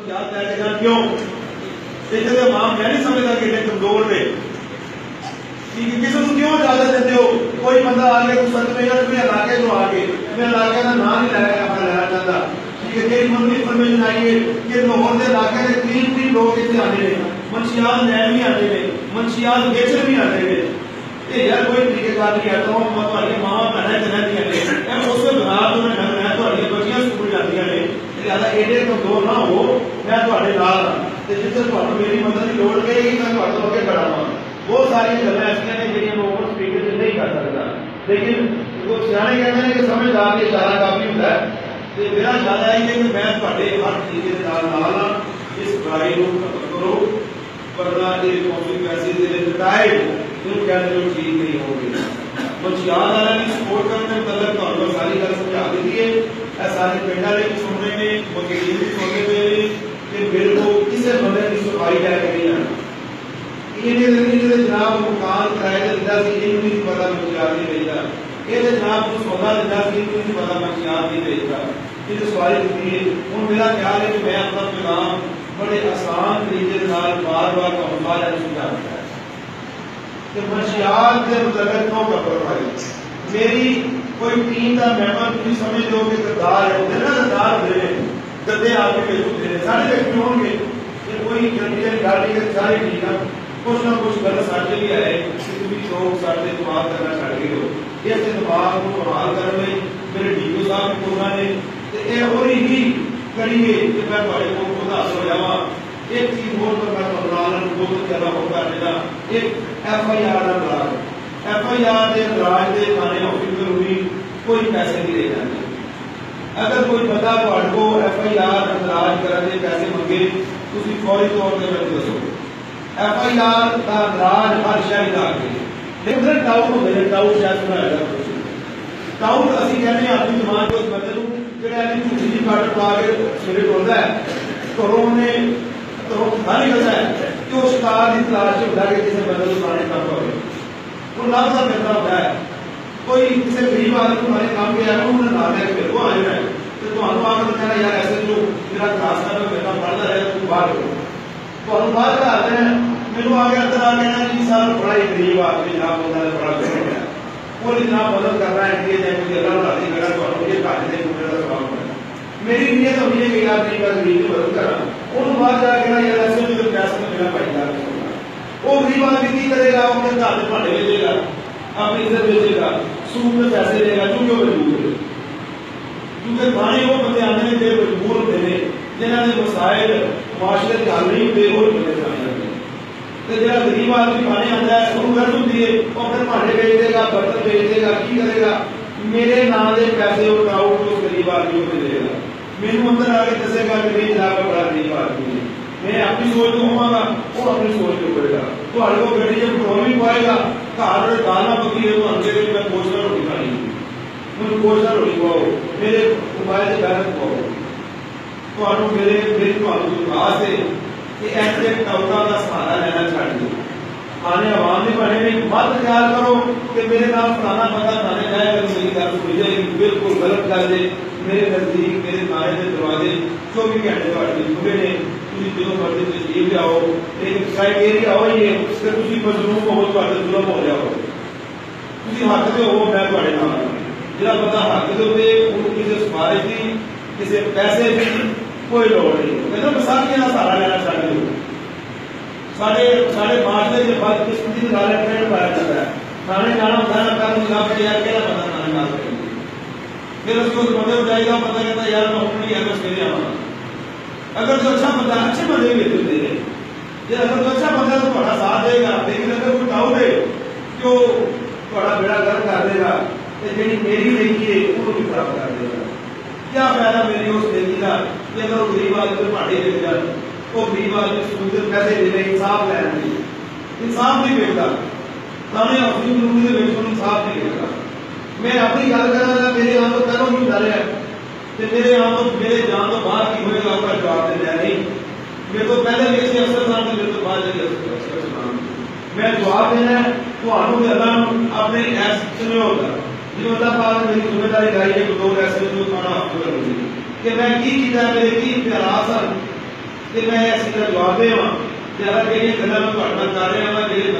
याद लैके जान क्यों इतने मां मैं नहीं समझता कि कमजोर ने किसी को क्यों इजाजत देते हो कोई बंदा आगे कुछ सच में इलाके जो आगे मैं इलाके का नाम नहीं लेना चाहता ठीक है मेरी मन में इन्फॉर्मेशन आई है कि लाहौर के इलाके के 3 लोग इतने आते हैं मंशियात नैन भी आते हैं मंशियात बेचर भी आते हैं ये यार कोई तरीकेकार नहीं है तो तुम्हारी मां भैन रहती है उस बना तो मैं बच्चियां स्कूल जाती हैं लिहाजा एडे कमजोर ना हो मैं नाल जिसे मेरी मदद की लोड़ पएगी मैं अगे बढ़ावा बहुत सारी गल्लां ऐसियां ने जिहड़ियां मैं ओवर स्पीकर नहीं कर सकता लेकिन वो सियाणे कहते हैं कि समझदार का इशारा काफी होता है तो मेरा इशारा है कि मैं तुहाडे हर तरीके के नाल इस बुराई को खत्म करो वरना ये कॉन्सिक्वेंसेस दे रिटायर्ड इन्होंने कहते हो ठीक नहीं होंगे मंशियात वालों की सपोर्ट करने के मतलब तुहानू सारी गल समझा दी है सारे पिंड वाले भी सुन रहे हैं वकील भी सुन रहे हैं कि मेरे को किसी बंदे की सफाई लैके नहीं आना जनाब मकान किराए दिता नहीं पता मंशियात नहीं भेजता ये जनाब को सौदा दिता नहीं पता मंशियात नहीं भेजता ये सवारी दी है हूँ मेरा ख्याल है कि मैं अपना पैगाम बड़े आसान तरीके बार बार समझा दिया है कि मंशियात के मतलब क्यों कपड़वाई मेरी कोई टीम का मैंबर तुम समझ लो कि गद्दार है होते ना गद्दार होते हैं गद्दे आपके भेजते हैं सारे व्यक्ति होंगे ये कोई गाड़ी के सारे ठीक है कुछ ना कुछ गल साढ़े भी है तुम लोग साढ़े दिमाग करना छड़ गए हो इस दिमाग को बहाल करने मेरे डीओ साहब कोना ने ही करिए कि मैं तुम्हारे को उदास हो जावा एक चीज और तो मैं बनाना बहुत ज्यादा होगा देगा एक FIR का बलाक FIR के राज के थाने ऑफिसर हुई कोई पैसे नहीं दे जाते अगर कोई बंदा तुहाडे को FIR अंदराज करने के पैसे मंगे तुम फौरी तौर पर मैं दसो FIR का अंदराज हर शहर का लेकिन डाउट होंगे डाउट शायद सुनाएगा डाउट असं कहने अपनी जमात को उस बंदे को जो झूठी जी काट पा के सवेरे टुरदा है घरों ने घरों बाहर निकलता है कि उस शिकार की तलाश होता है कि किसी बंदे को पुराने काम हो वो लाभदा फिरदा होता है कोई किसी गरीब आदमी तुम्हारे काम के आया उन्होंने ला लिया फिर वो आ जाना है तो तुम्हारा आकर कहना यार ऐसे जो मेरा क्लास का मेरा पढ़ता रहे तुम बाहर हो तो बाहर का आते हैं मैंने आगे अंदर आ कहना जी सारा बड़ा ही गरीब आदमी जनाब होता है बड़ा गरीब वो जनाब मदद कर रहा है कि मुझे अल्लाह राजी करा तो मुझे घाटे से मुझे सवाल करना मेरी नीयत होनी है कि यार नहीं मैं गरीब की मदद करा उन बाहर जाके ना यार ऐसे मुझे पैसा में मेरा भाईदार वो गरीब आदमी की करेगा अपने घर के भांडे बेचेगा अपनी इज्जत बेचेगा सूद में पैसे देगा क्योंकि वो मजबूर है क्योंकि थाने वो बंदे आने में फिर मजबूर होते हैं जिन्होंने मसाइल मुआशरे के हल नहीं होते वो बंदे थाने आते हैं तो जो गरीब आदमी थाने आता है उसको गर्ज होती है वो अपने भांडे बेच देगा बर्तन बेच देगा की करेगा मेरे नाम के पैसे वो क्राउड उस गरीब आदमी को देगा मैनू अंदर आके दसेगा कि नहीं जनाब बड़ा गरीब आदमी है मैं अपनी सोच को होवांगा वो अपनी सोच को करेगा तो हर को गड्डी जब पेट्रोल भी पाएगा घर दाल ना पकी है तो अंदर मैं कोशना रोटी खानी मुझे कोशना रोटी पाओ मेरे मोबाइल से बैलेंस पाओ तो मेरे मेरी खास है कि ऐसे टौका का सहारा लेना चाहिए थाने आवाम ने बने में मत ख्याल करो कि मेरे नाम फलाना बंदा थाने जाएगा तो मेरी गल सुनी जाएगी बिल्कुल गलत कर दे मेरे नजदीक मेरे थाने के दरवाजे 24 घंटे खुले ने जो मर्जी तशरीफ लियाओ लेकिन क्राइटेरिया हो ये कि तुम मजलूम हो जुलम हो जाओ तुम हक दे हो मैं जो बंदा हक दे किसी सिफारिश की किसी पैसे की कोई लोड़ नहीं कहते विसाखी का सहारा लेना चाहते हो साढ़े माशरे के बाद किस्म की ट्रेंड पाया जाता है थाने जाना होता है कर यार कहना बंदा थाने ना करेंगे फिर उसको बंदे को जाएगा बंदा कहता यार मैं उठनी है मैं सवेरे आऊंगा अगर जो अच्छा बंदा अच्छे बंदे भी देते हैं जो अगर जो अच्छा बंदा तो थोड़ा साथ देगा लेकिन अगर कोई डाउट है जो थोड़ा बेड़ा गर्क कर देगा तो जी मेरी नेकी है वो भी खराब कर देगा क्या फायदा मेरी उस नेकी का कि अगर वो गरीब आदमी को भाड़े दे जाए वो गरीब आदमी सूद पैसे देने इंसाफ लैन इंसाफ नहीं मिलता थाने ऑफिस इंसाफ नहीं मिलता मैं अपनी गल करा मेरे आने तो पहलों भी डर है मेरे आने तो मेरे जान तो बाहर की होएगा उसका जवाब देना नहीं मेरे तो पहले भी ऐसे अफसर साहब मेरे तो बाद मैं जवाब देना है तो अल्लाह अपने सुने होगा जो अल्लाह पाक मेरी जिम्मेदारी लाई है दो ऐसे जो थाना कि मैं की कीता मेरे की इख्तियारात सन कि मैं इस चीज़ का जवाब देवां कि अगर ਜਿਹੜੀਆਂ ਗੱਲਾਂ ਮੈਂ ਤੁਹਾਡੇ ਨਾਲ ਕਰ ਰਿਹਾ ਹਾਂ ਜਿਹੜੇ